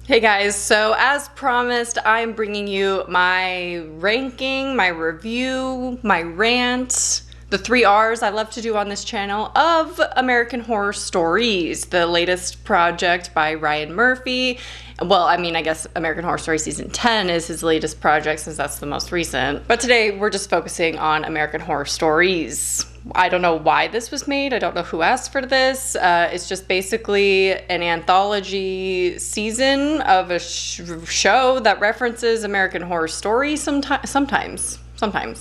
Hey guys, so as promised, I'm bringing you my ranking, my review, my rant, the 3 R's I love to do on this channel of American Horror Stories, the latest project by Ryan Murphy. Well, I mean, I guess American Horror Story Season 10 is his latest project since that's the most recent. But today we're just focusing on American Horror Stories. I don't know why this was made. I don't know who asked for this. It's just basically an anthology season of a show that references American Horror Story sometimes.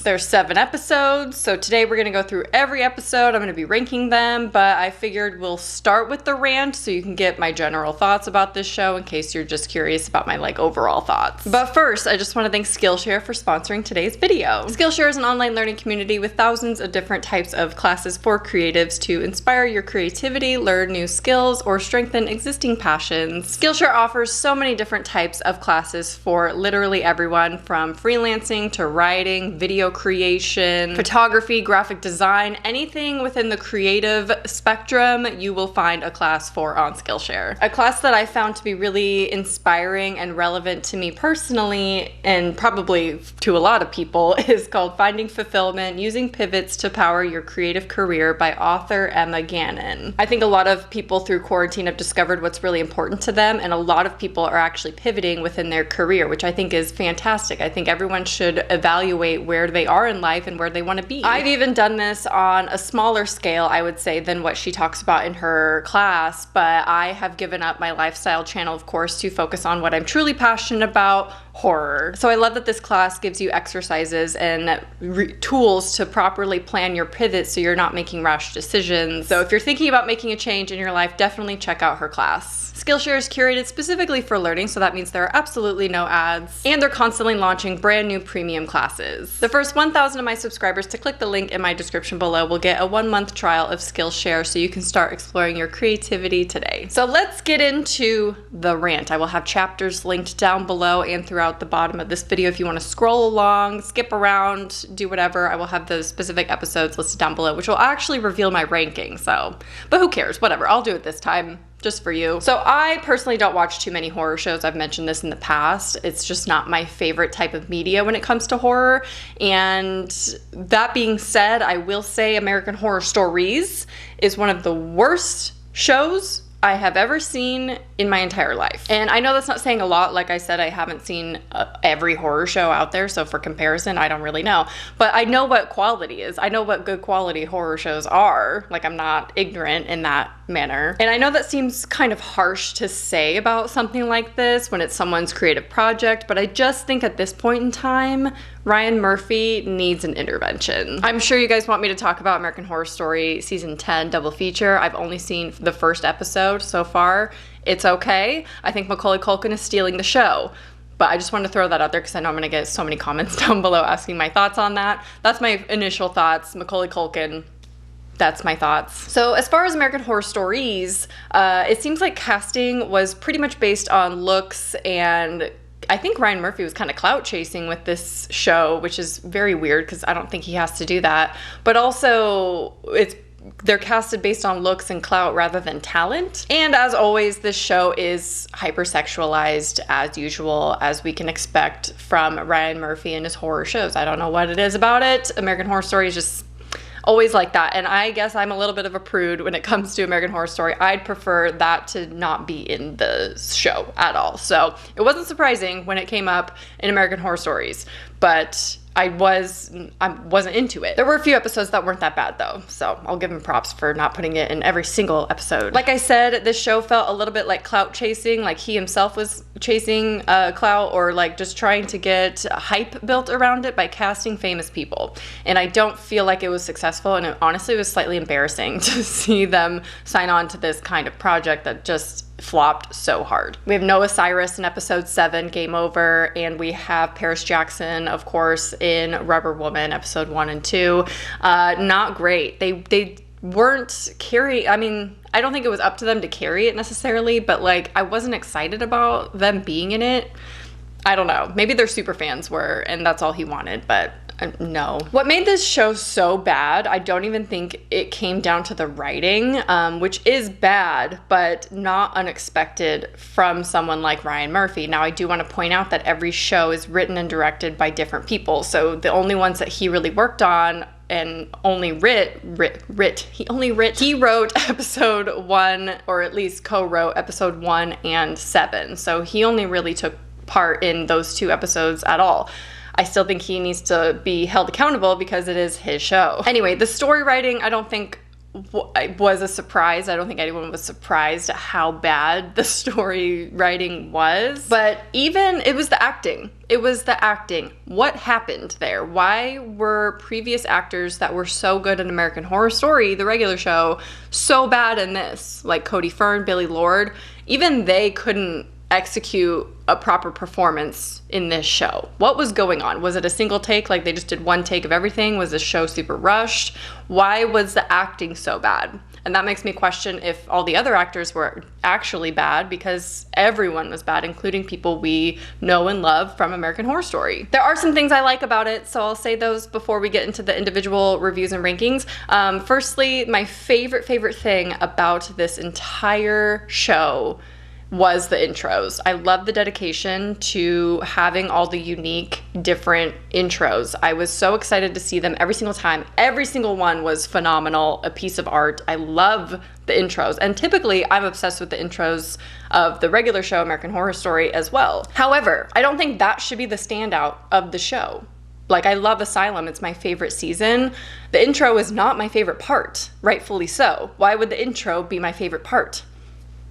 There's 7 episodes, so today we're gonna go through every episode. I'm gonna be ranking them, but I figured we'll start with the rant so you can get my general thoughts about this show in case you're just curious about my overall thoughts. But first, I just want to thank Skillshare for sponsoring today's video. Skillshare is an online learning community with thousands of different types of classes for creatives to inspire your creativity, learn new skills, or strengthen existing passions. Skillshare offers so many different types of classes for literally everyone, from freelancing to writing, video creation, photography, graphic design, anything within the creative spectrum, you will find a class for on Skillshare. A class that I found to be really inspiring and relevant to me personally, and probably to a lot of people, is called Finding Fulfillment, Using Pivots to Power Your Creative Career by author Emma Gannon. I think a lot of people through quarantine have discovered what's really important to them, and a lot of people are actually pivoting within their career, which I think is fantastic. I think everyone should evaluate where they are in life and where they want to be. I've even done this on a smaller scale, I would say, than what she talks about in her class, but I have given up my lifestyle channel, of course, to focus on what I'm truly passionate about, horror. So I love that this class gives you exercises and tools to properly plan your pivots so you're not making rash decisions. So if you're thinking about making a change in your life, definitely check out her class. Skillshare is curated specifically for learning, so that means there are absolutely no ads, and they're constantly launching brand new premium classes. The first 1,000 of my subscribers to click the link in my description below will get a 1-month trial of Skillshare so you can start exploring your creativity today. So let's get into the rant. I will have chapters linked down below and throughout the bottom of this video if you want to scroll along, skip around, do whatever. I will have those specific episodes listed down below, which will actually reveal my ranking, but who cares? Whatever, I'll do it this time. Just for you. So I personally don't watch too many horror shows. I've mentioned this in the past. It's just not my favorite type of media when it comes to horror. And that being said, I will say American Horror Stories is one of the worst shows I have ever seen in my entire life. And I know that's not saying a lot. Like I said, I haven't seen every horror show out there, so for comparison, I don't really know. But I know what quality is. I know what good quality horror shows are. Like, I'm not ignorant in that manner. And I know that seems kind of harsh to say about something like this when it's someone's creative project, but I just think at this point in time, Ryan Murphy needs an intervention. I'm sure you guys want me to talk about American Horror Story Season 10 double feature. I've only seen the first episode so far. It's okay. I think Macaulay Culkin is stealing the show. But I just wanted to throw that out there because I know I'm going to get so many comments down below asking my thoughts on that. That's my initial thoughts. Macaulay Culkin. That's my thoughts. So as far as American Horror Stories, it seems like casting was pretty much based on looks, and I think Ryan Murphy was kind of clout chasing with this show, which is very weird because I don't think he has to do that. But also, they're casted based on looks and clout rather than talent. And as always, this show is hypersexualized as usual, as we can expect from Ryan Murphy and his horror shows. I don't know what it is about it. American Horror Story is just always like that, and I guess I'm a little bit of a prude when it comes to American Horror Story. I'd prefer that to not be in the show at all. So it wasn't surprising when it came up in American Horror Stories, but I wasn't into it. There were a few episodes that weren't that bad though, so I'll give him props for not putting it in every single episode. Like I said, this show felt a little bit like clout chasing, like he himself was chasing clout, or like just trying to get hype built around it by casting famous people. And I don't feel like it was successful, and it honestly was slightly embarrassing to see them sign on to this kind of project that just flopped so hard. We have Noah Cyrus in episode 7, Game Over, and we have Paris Jackson, of course, in Rubber Woman, episode 1 and 2. Not great. They weren't carrying, I mean, I don't think it was up to them to carry it necessarily, but like, I wasn't excited about them being in it. I don't know. Maybe their super fans were, and that's all he wanted, but No. What made this show so bad, I don't even think it came down to the writing, which is bad, but not unexpected from someone like Ryan Murphy. Now, I do want to point out that every show is written and directed by different people. So the only ones that he really worked on and only he wrote episode 1, or at least co-wrote episode 1 and 7. So he only really took part in those 2 episodes at all. I still think he needs to be held accountable because it is his show. Anyway, the story writing, I don't think was a surprise. I don't think anyone was surprised at how bad the story writing was. But even, it was the acting. It was the acting. What happened there? Why were previous actors that were so good in American Horror Story, the regular show, so bad in this? Like Cody Fern, Billy Lord, even they couldn't execute a proper performance in this show. What was going on? Was it a single take? Like they just did one take of everything? Was the show super rushed? Why was the acting so bad? And that makes me question if all the other actors were actually bad, because everyone was bad, including people we know and love from American Horror Story. There are some things I like about it, so I'll say those before we get into the individual reviews and rankings. Firstly, my favorite thing about this entire show was the intros. I love the dedication to having all the unique, different intros. I was so excited to see them every single time. Every single one was phenomenal, a piece of art. I love the intros. And typically, I'm obsessed with the intros of the regular show, American Horror Story, as well. However, I don't think that should be the standout of the show. Like, I love Asylum. It's my favorite season. The intro is not my favorite part, rightfully so. Why would the intro be my favorite part?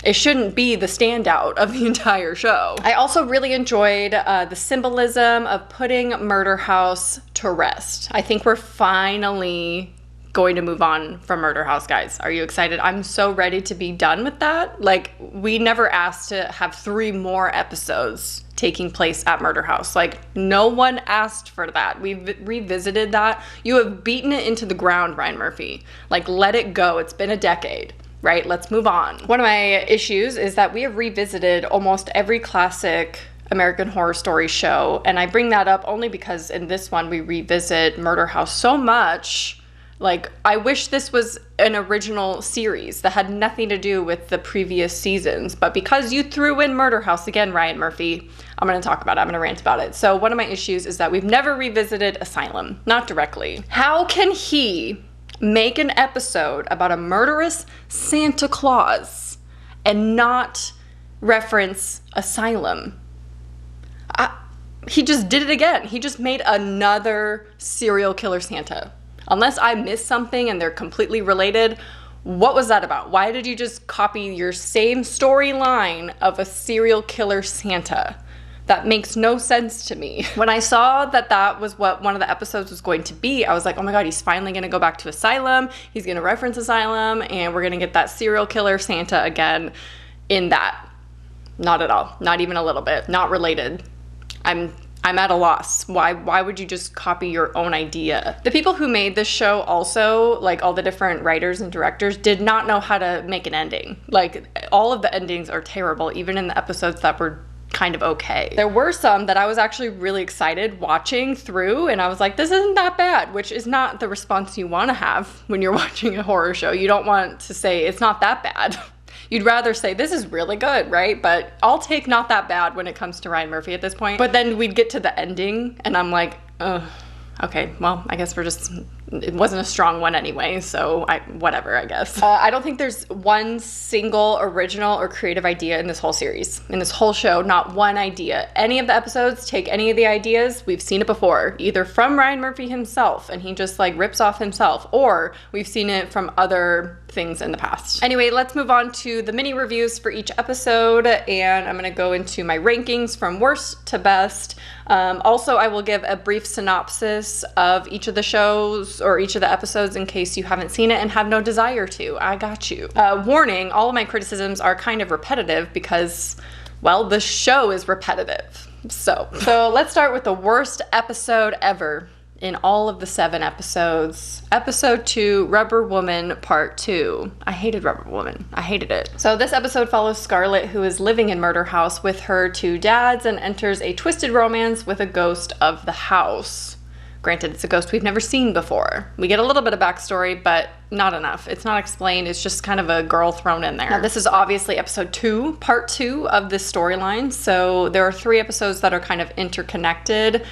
It shouldn't be the standout of the entire show. I also really enjoyed the symbolism of putting Murder House to rest. I think we're finally going to move on from Murder House, guys. Are you excited? I'm so ready to be done with that. Like, we never asked to have 3 more episodes taking place at Murder House. Like, no one asked for that. We've revisited that. You have beaten it into the ground, Ryan Murphy. Like, let it go. It's been a decade. Right, let's move on. One of my issues is that we have revisited almost every classic American Horror Story show, and I bring that up only because in this one we revisit Murder House so much. Like, I wish this was an original series that had nothing to do with the previous seasons, but because you threw in Murder House again, Ryan Murphy, I'm gonna talk about it, I'm gonna rant about it. So one of my issues is that we've never revisited Asylum, not directly. How can he make an episode about a murderous Santa Claus and not reference Asylum? He just did it again. He just made another serial killer Santa. Unless I missed something and they're completely related, what was that about? Why did you just copy your same storyline of a serial killer Santa? That makes no sense to me. When I saw that that was what one of the episodes was going to be, I was like, oh my God, he's finally gonna go back to Asylum. He's gonna reference Asylum, and we're gonna get that serial killer Santa again in that. Not at all, not even a little bit, not related. I'm at a loss. Why would you just copy your own idea? The people who made this show also, like all the different writers and directors, did not know how to make an ending. Like, all of the endings are terrible, even in the episodes that were kind of okay. There were some that I was actually really excited watching through, and I was like, this isn't that bad, which is not the response you want to have when you're watching a horror show. You don't want to say it's not that bad. You'd rather say this is really good, right? But I'll take not that bad when it comes to Ryan Murphy at this point. But then we'd get to the ending and I'm like, ugh. Okay, well, I guess it wasn't a strong one anyway, so whatever, I guess. I don't think there's one single original or creative idea in this whole series, in this whole show, not one idea. Any of the episodes, take any of the ideas, we've seen it before, either from Ryan Murphy himself, and he just like rips off himself, or we've seen it from other things in the past. Anyway, let's move on to the mini reviews for each episode, and I'm gonna go into my rankings from worst to best. Also, I will give a brief synopsis of each of the shows or each of the episodes in case you haven't seen it and have no desire to. I got you. Warning, all of my criticisms are kind of repetitive because, well, the show is repetitive. So let's start with the worst episode ever in all of the 7 episodes. Episode 2, Rubber Woman Part 2. I hated Rubber Woman. I hated it. So this episode follows Scarlett, who is living in Murder House with her 2 dads and enters a twisted romance with a ghost of the house. Granted, it's a ghost we've never seen before. We get a little bit of backstory, but not enough. It's not explained. It's just kind of a girl thrown in there. Now, this is obviously episode 2, part 2 of this storyline. So there are 3 episodes that are kind of interconnected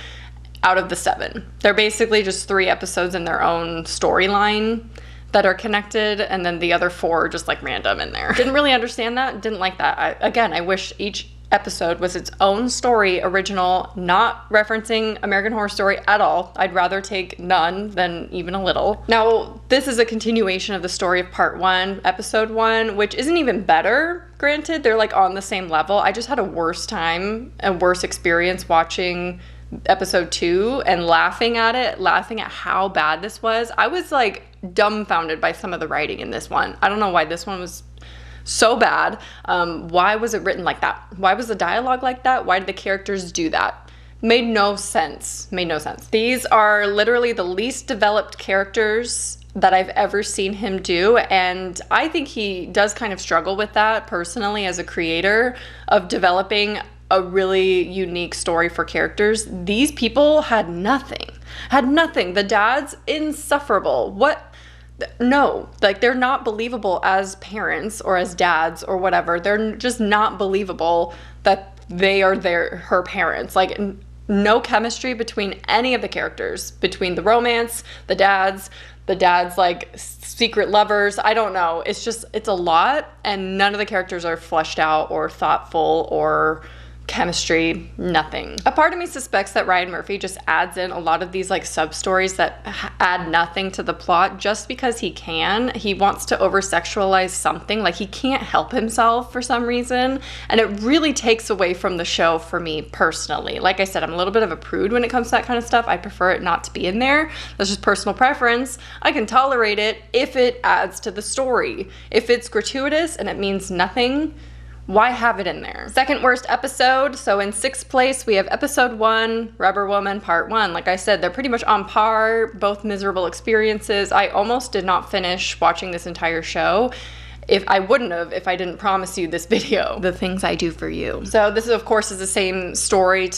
out of the 7. They're basically just 3 episodes in their own storyline that are connected, and then the other 4 are just like random in there. Didn't really understand that. Didn't like that. I wish each episode was its own story, original, not referencing American Horror Story at all. I'd rather take none than even a little. Now, this is a continuation of the story of part 1, episode 1, which isn't even better. Granted, they're like on the same level. I just had a worse time, a worse experience watching episode 2 and laughing at how bad this was. I was like dumbfounded by some of the writing in this one. I don't know why this one was so bad. Why was it written like that? Why was the dialogue like that? Why did the characters do that? Made no sense. Made no sense. These are literally the least developed characters that I've ever seen him do, and I think he does kind of struggle with that personally as a creator of developing a really unique story for characters. These people had nothing. The dad's insufferable. No, like they're not believable as parents or as dads or whatever. They're just not believable that they are her parents. Like no chemistry between any of the characters, between the romance, the dad's like secret lovers. I don't know. It's a lot, and none of the characters are fleshed out or thoughtful or chemistry, nothing. A part of me suspects that Ryan Murphy just adds in a lot of these like sub-stories that add nothing to the plot just because he can. He wants to over-sexualize something, like he can't help himself for some reason, and it really takes away from the show for me personally. Like I said, I'm a little bit of a prude when it comes to that kind of stuff. I prefer it not to be in there. That's just personal preference. I can tolerate it if it adds to the story. If it's gratuitous and it means nothing, why have it in there? Second worst episode. So in 6th place, we have episode 1, Rubber Woman part 1. Like I said, they're pretty much on par, both miserable experiences. I almost did not finish watching this entire show. If I wouldn't have, if I didn't promise you this video, the things I do for you. So this is, of course, is the same story,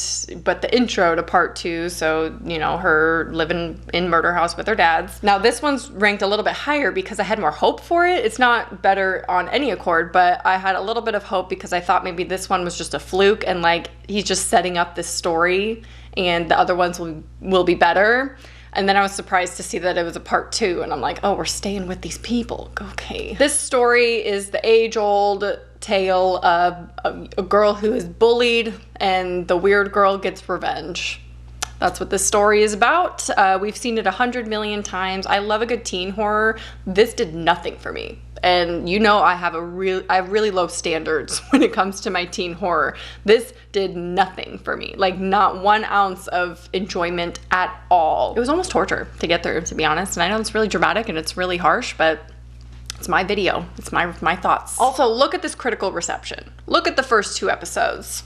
but the intro to part 2. So, you know, her living in murder house with her dad's. Now this one's ranked a little bit higher because I had more hope for it. It's not better on any accord, but I had a little bit of hope because I thought maybe this one was just a fluke and like he's just setting up this story and the other ones will be better. And then I was surprised to see that it was a part 2, and I'm like, oh, we're staying with these people. Okay. This story is the age-old tale of a girl who is bullied, and the weird girl gets revenge. That's what this story is about. We've seen it 100 million times. I love a good teen horror. This did nothing for me. And you know I have really low standards when it comes to my teen horror. This did nothing for me. Like not 1 ounce of enjoyment at all. It was almost torture to get there, to be honest. And I know it's really dramatic and it's really harsh, but it's my video. It's my thoughts. Also, look at this critical reception. Look at the first 2 episodes.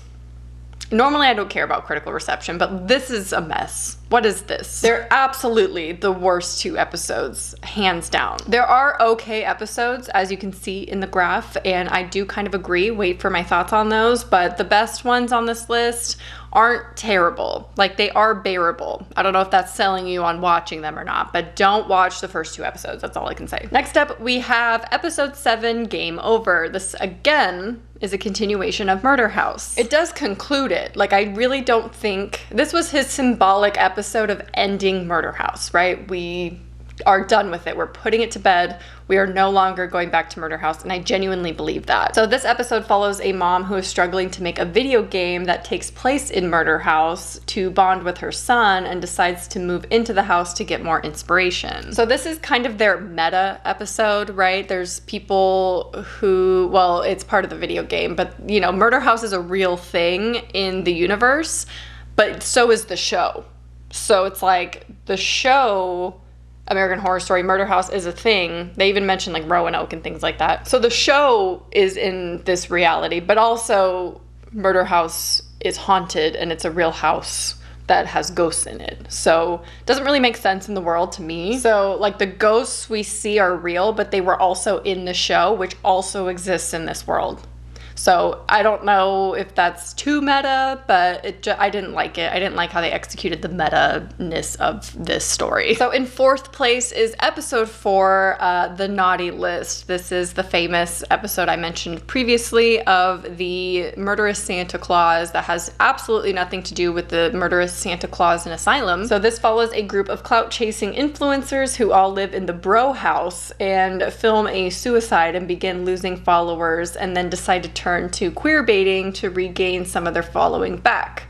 Normally I don't care about critical reception, but this is a mess. What is this? They're absolutely the worst 2 episodes, hands down. There are okay episodes, as you can see in the graph, and I do kind of agree. Wait for my thoughts on those, but the best ones on this list aren't terrible. Like, they are bearable. I don't know if that's selling you on watching them or not, but don't watch the first 2 episodes. That's all I can say. Next up, we have episode 7, Game Over. This, again, is a continuation of Murder House. It does conclude it. Like, I really don't think this was his symbolic episode of ending Murder House, right? We are done with it. We're putting it to bed. We are no longer going back to Murder House, and I genuinely believe that. So this episode follows a mom who is struggling to make a video game that takes place in Murder House to bond with her son and decides to move into the house to get more inspiration. So this is kind of their meta episode, right? There's people who, well, it's part of the video game, but you know, Murder House is a real thing in the universe, but so is the show. So it's like the show American Horror Story Murder House is a thing. They even mention like Roanoke and things like that. So the show is in this reality, but also Murder House is haunted and it's a real house that has ghosts in it. So it doesn't really make sense in the world to me. So like the ghosts we see are real, but they were also in the show, which also exists in this world. So I don't know if that's too meta, but I didn't like it. I didn't like how they executed the meta-ness of this story. So in fourth place is episode 4, The Naughty List. This is the famous episode I mentioned previously of the murderous Santa Claus that has absolutely nothing to do with the murderous Santa Claus in Asylum. So this follows a group of clout-chasing influencers who all live in the bro house and film a suicide and begin losing followers, and then decide to turn to queer baiting to regain some of their following back.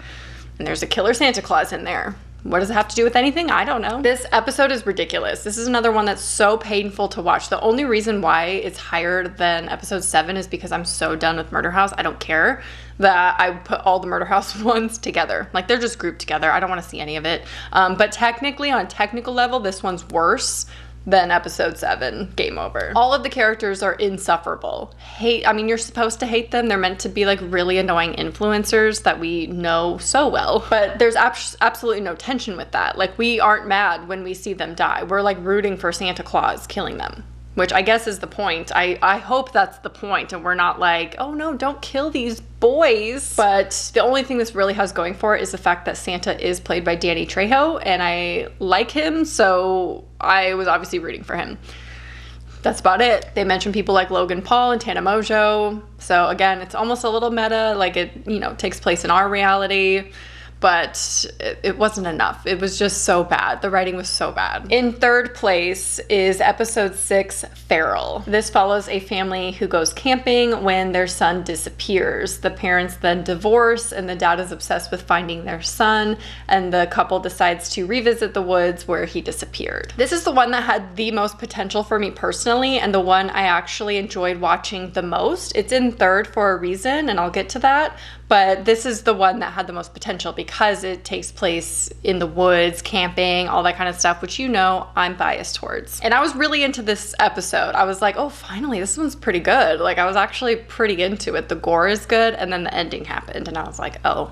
And there's a killer Santa Claus in there. What does it have to do with anything? I don't know. This episode is ridiculous. This is another one that's so painful to watch. The only reason why it's higher than episode 7 is because I'm so done with Murder House. I don't care that I put all the Murder House ones together. Like, they're just grouped together. I don't want to see any of it. But technically, on a technical level, this one's worse than episode 7, Game Over. All of the characters are insufferable. I mean, you're supposed to hate them. They're meant to be like really annoying influencers that we know so well, but there's absolutely no tension with that. Like, we aren't mad when we see them die. We're like rooting for Santa Claus killing them, which I guess is the point. I hope that's the point, and we're not like, oh no, don't kill these boys. But the only thing this really has going for it is the fact that Santa is played by Danny Trejo, and I like him, so I was obviously rooting for him. That's about it. They mention people like Logan Paul and Tana Mongeau. So again, it's almost a little meta, like it, you know, takes place in our reality. But it wasn't enough. It was just so bad. The writing was so bad. In third place is episode 6, Feral. This follows a family who goes camping when their son disappears. The parents then divorce, and the dad is obsessed with finding their son, and the couple decides to revisit the woods where he disappeared. This is the one that had the most potential for me personally, and the one I actually enjoyed watching the most. It's in third for a reason, and I'll get to that. But this is the one that had the most potential because it takes place in the woods, camping, all that kind of stuff, which, you know, I'm biased towards. And I was really into this episode. I was like, oh, finally, this one's pretty good. Like, I was actually pretty into it. The gore is good, and then the ending happened, and I was like, oh,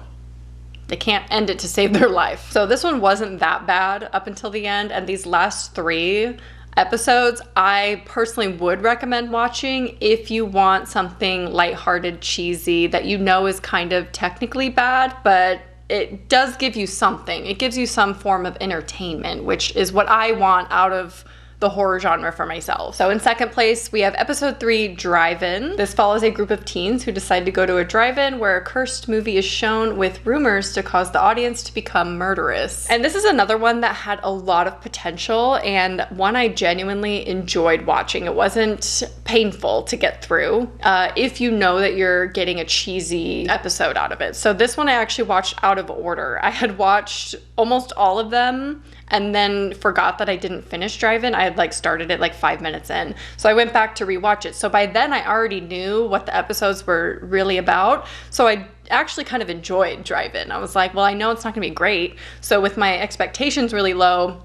they can't end it to save their life. So this one wasn't that bad up until the end, and these last 3 episodes I personally would recommend watching if you want something lighthearted, cheesy, that you know is kind of technically bad, but it does give you something. It gives you some form of entertainment, which is what I want out of the horror genre for myself. So in second place, we have episode 3, Drive-In. This follows a group of teens who decide to go to a drive-in where a cursed movie is shown with rumors to cause the audience to become murderous. And this is another one that had a lot of potential, and one I genuinely enjoyed watching. It wasn't painful to get through if you know that you're getting a cheesy episode out of it. So this one I actually watched out of order. I had watched almost all of them and then forgot that I didn't finish Drive-In. I had like started it like 5 minutes in. So I went back to rewatch it. So by then I already knew what the episodes were really about. So I actually kind of enjoyed Drive-In. I was like, well, I know it's not gonna be great. So with my expectations really low,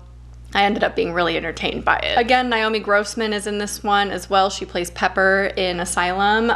I ended up being really entertained by it. Again, Naomi Grossman is in this one as well. She plays Pepper in Asylum,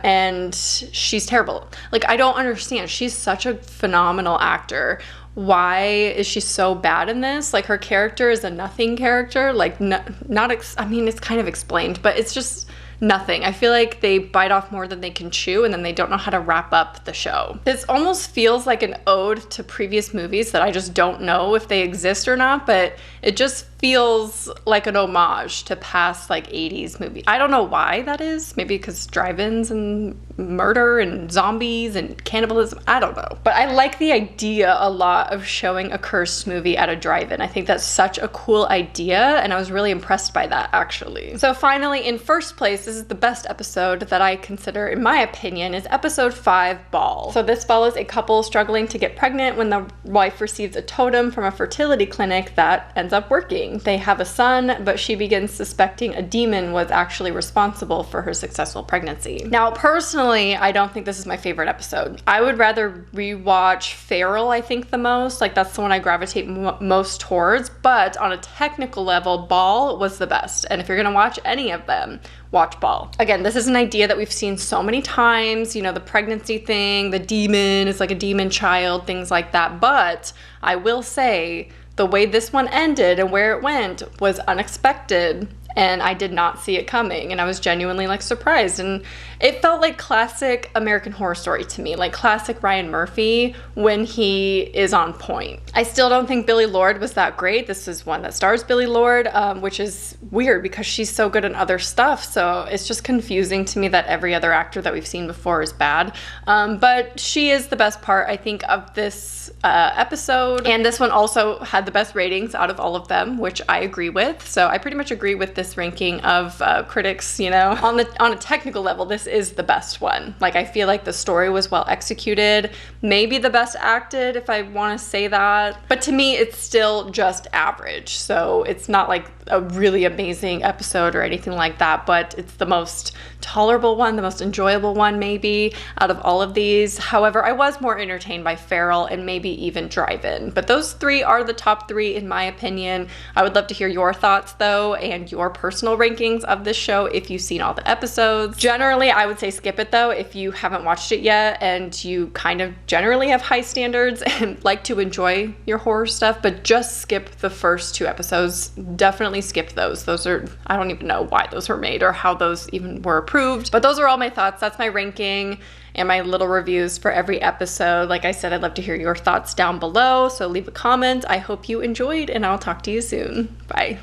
and she's terrible. Like, I don't understand. She's such a phenomenal actor. Why is she so bad in this? Like, her character is a nothing character. Like, I mean, it's kind of explained, but it's just nothing. I feel like they bite off more than they can chew, and then they don't know how to wrap up the show. This almost feels like an ode to previous movies that I just don't know if they exist or not, but it just feels like an homage to past like 80s movies. I don't know why that is. Maybe because drive-ins and murder and zombies and cannibalism. I don't know. But I like the idea a lot of showing a cursed movie at a drive-in. I think that's such a cool idea, and I was really impressed by that, actually. So finally, in first place, this is the best episode that I consider, in my opinion, is episode 5, Ball. So this follows a couple struggling to get pregnant when the wife receives a totem from a fertility clinic that ends up working. They have a son, but she begins suspecting a demon was actually responsible for her successful pregnancy. Now, personally, I don't think this is my favorite episode. I would rather rewatch Feral, I think, the most. Like, that's the one I gravitate most towards, but on a technical level, Ball was the best. And if you're gonna watch any of them, watch Ball. Again, this is an idea that we've seen so many times, you know, the pregnancy thing, the demon is like a demon child, things like that. But I will say, the way this one ended and where it went was unexpected, and I did not see it coming, and I was genuinely like surprised, and it felt like classic American Horror Story to me, like classic Ryan Murphy when he is on point. I still don't think Billie Lourd was that great. This is one that stars Billie Lourd, which is weird because she's so good in other stuff, so it's just confusing to me that every other actor that we've seen before is bad. But she is the best part, I think, of this episode, and this one also had the best ratings out of all of them, which I agree with. So I pretty much agree with this ranking of critics. You know, on a technical level, this is the best one. Like, I feel like the story was well executed, maybe the best acted, if I want to say that, but to me it's still just average. So it's not like a really amazing episode or anything like that, but it's the most tolerable one, the most enjoyable one maybe out of all of these. However, I was more entertained by Feral and maybe even Drive-In, but those three are the top three in my opinion. I would love to hear your thoughts though, and your personal rankings of this show if you've seen all the episodes. Generally, I would say skip it though if you haven't watched it yet and you kind of generally have high standards and like to enjoy your horror stuff, but just skip the first 2 episodes. Definitely skip those. Those are, I don't even know why those were made or how those even were approved, but those are all my thoughts. That's my ranking and my little reviews for every episode. Like I said, I'd love to hear your thoughts down below, so leave a comment. I hope you enjoyed, and I'll talk to you soon. Bye.